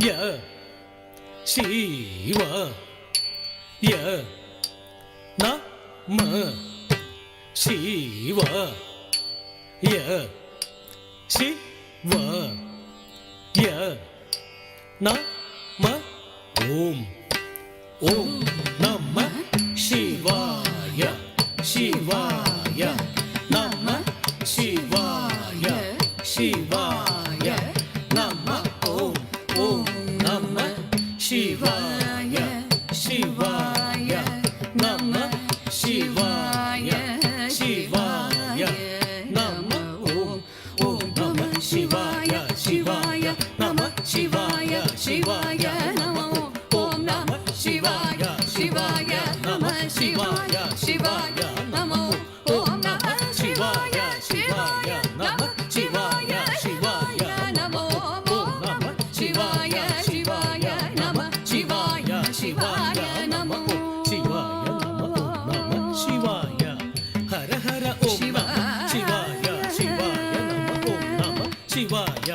ய சிவ ய நம சிவ ய சிவ ய நம ஓம் ஓம் நம சிவாய சிவாய நம சிவாய சிவாய நம ஓம் ஓம் நம சிவாய சிவாய நம சிவாய சிவாய நம ஓம் ஓம் நம சிவாய சிவாய நம சிவாய சிவாய நம ஓம் நம சிவாய சிவாய நம சிவாய சிவாய நம ஓம் நம சிவாய சிவாய நம சிவாய சிவாய நம ஓம் நம சிவாய சிவாய நம சிவாய சிவாய நம சிவாய நம சிவாய ஹர ஹர ஓம் நம சிவாய சிவாய நம ஓம் நம சிவாய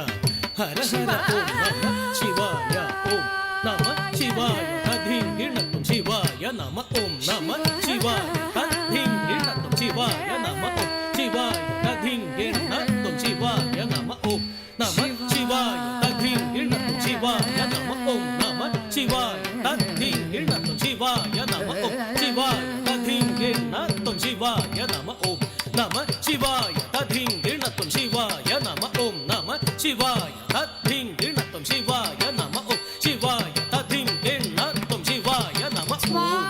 ஹர ஹர ஓம் நம சிவாய ஓம் நம சிவாய ததிங்கிணத்தும் சிவாய நம ஓம் நம சிவாய ததிங்கிணத்தும் சிவாய நம ஓம் சிவாய ததிங்கிணத்தும் சிவாய நம ஓம் நம சிவாய ததிங்கிணத்தும் சிவாய நம ஓம் நம சிவாய ததிங்கிணத்தும் சிவாய நம ஓம் சிவாய ததிங்கிணத்தும் சிவாய நம ஓம் நம சிவாய ததிங்கிணத்தும் சிவாய நம ஓம் நம சிவாய ததிங்கிணத்தும் சிவாய நம ஓம் சிவாய ததிங்கிணத்தும் சிவாய நம ஓம்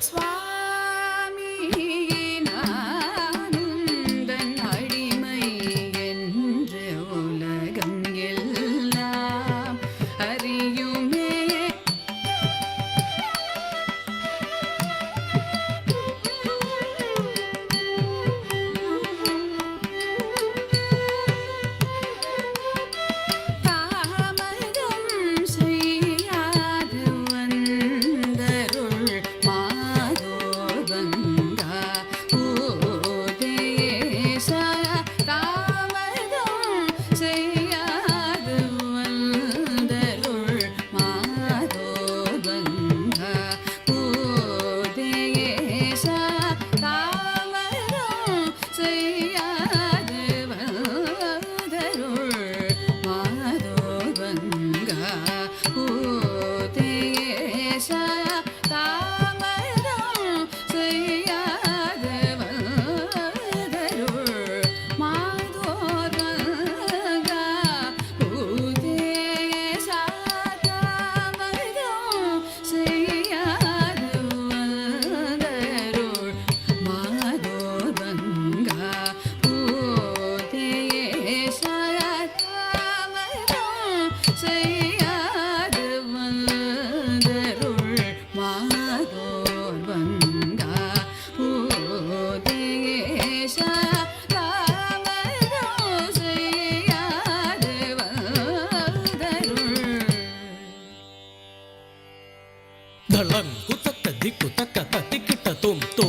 Swami தோ